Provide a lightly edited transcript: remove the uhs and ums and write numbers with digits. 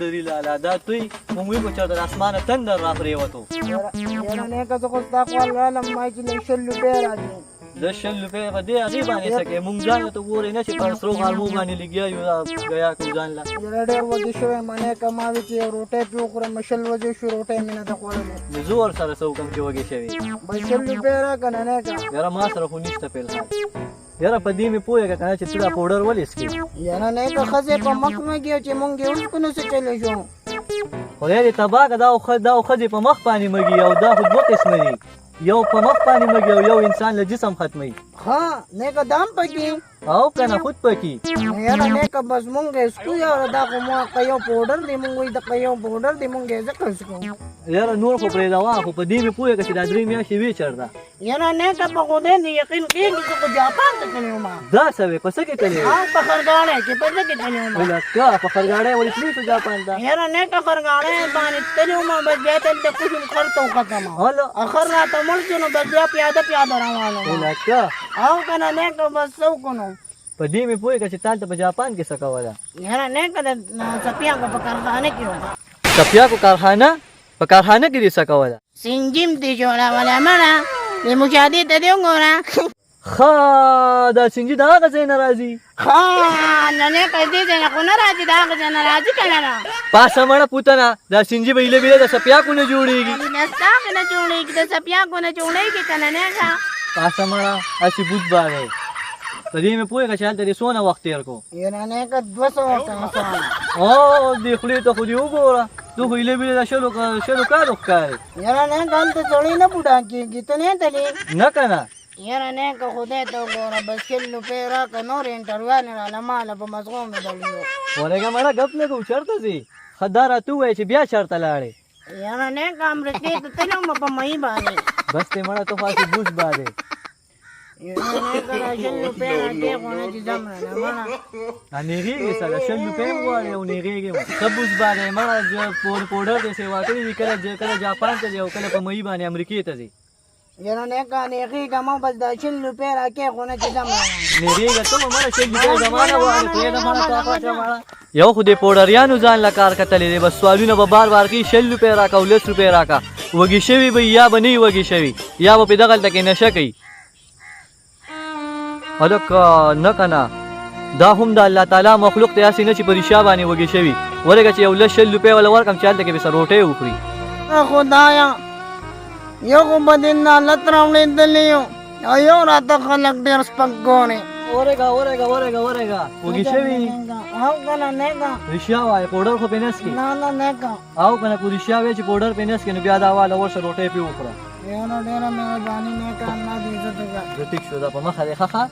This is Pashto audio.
پوډري لالا دا دوی موږ ویل چې د اسمانه تندر را پرېوتو یاره نیکه زه خو ستا خوا لاړم ما چې لږ 100 روپۍ راځي د 100 روپۍ په دې هغې باندې څه کوې موږ ځان ته ګورې نه چې په سرو غارمو باندې لګیا یو دا ګیا کړو ځان له یاره ډېر وږی شوی یم نیکه ما وی چې یو روټۍ پې وخورم 100 بجې شو روټۍ مې نه ده خوړلې نو زه ورسره څه وکړم چې وږې شوې بس 100 روپۍ راکړه نه نیکه یاره ما سره خو نشته فلحال یاره په دې مې پوهېږه که نه چې ته دا پوډر ولې څکې یاره نیکه ښځې په مخ مګي چې مونږ یې اوسپنو څکلی شو خدای دې تباه که دا ښځې په مخ باندې مږي او دا خو دوه قسمه دي یو په مخ باندې مږي او یو انسان له جسم ختموي ها نیکه دام پکې او که نه خود پکې یاره نیکه بس مونږ یې څکو یاره دا خو ما که یو پوډر دی مونږ وایي دغه یو پوډر دی مونږ یې ځکه څکو یاره نور خو پرېږدوه خو په دې مې پوهېږه چې دا 3 میاشتې وې چېرته یاره نیکه په خدای دې یقین کېږي چې خو جاپان ته تللی وم دا څه وې په څه کې تللی او په خرګاړی کې په څه کې تللی وم ولکه په خرګاړی ولې تللی شو جاپان ته یاره نیکه خرګاړی باندې تللی وم بس بیا دلته کوشم خر ته وختم هلو اخر راته مړ شو نو بس بیا پیاده روان وم ولکه او که نه نیکه بس څه وکړو په دې مې پوهېږه چې تا ته په جاپان کې څه کوله یاره نیکه د څپیانو په کارخانه کې وم څپیاکو کارخانه په کارخانه کې دې څه کوله سنجیم دې جوړوله مړه د مشاهدې ته دې وګوره ښه دا سنجي د هغه ځای نه راځي ها نه نیکه دې ځای نه خو نه راځي د هغه ځای نه راځي که نه پاسه مړه پوتنه دا سنجي به ایله بیله د څپیاکو نه جوړېږي د ستاغې نه جوړېږي د څپیاکو نه جوړېږي که نه نیکه پاسه مړه هسې بوت باندې په دې مې پوهېږه چې هلته دې څونه وخت تېر کړو یاره نیکه 200 کسان او دې خولې ته خو دې وګوره تو خو ایله بیله د 100 کالو ښکارې یاره نیکه هلته سړی نه بوډا کېږي ته نه تلې نه که نه یاره نیکه خدای ته وګوره بس 100 روپۍ راکړه نور انټرویو نه راله ماله په مزغو مې دلو ورېږه مړه ګپ نه کوو چېرته ځې ښه دا راته ووایه چې بیا چېرته لاړې یاره نیکه امریکې ته تللی وم په مۍ باندې بس دې مړه ته خو هسې بوس باندې یاره نیکه دا 100 روپۍ راکې خو نه چې ځم رانه مړه نیغېږې سره 100 روپۍ هم غواړې او نیغېږې هم ښه بوس باندې مړه پوډر دې سیوا کړي دي کله جاپان ته ځې او کله په مۍ باندې امریکې ته ځې یاره نیکه نیغېږم بس دا 100 روپۍ راکې خو نه چې ځم رانه نیغېږه ته به مړه 100 روپۍ زما نه غواړې پرېږده مړه تا پاچه مړه یو خو دې پوډریانو ځان له کار کتلی دی بس سوالونه به بار بار کوي 100 روپۍ راکړه او 10 روپۍ راکړه وږي شوي به یا به نه وي وږي شوي یا به پې دغلته کې نشه کوي هلک نه که نه دا هم د الله تعالی مخلوق دی هسې نه چې په رښتیا باندې وږي شوي ورېږه چې یو 100 روپۍ وله ورکړم چې هلته کې به څه روټۍ وخوري خدایا یو خو به دې نالت راوړېدلی یو او یو راته خلک ډېر سپک ګوري ورېږه وږي شوي او که نه نیکه رښتیا وایه پوډر خو پې نه څکې نه نه نیکه او که نه کو رښتیا وایې چې پوډر پې نه څکې نو بیا دا واله ورشه روټۍ پې وخوره یاره ډېره مهرباني نیکه الله دې عزت وکړه زه ټیک شو دا په مخه دی ښه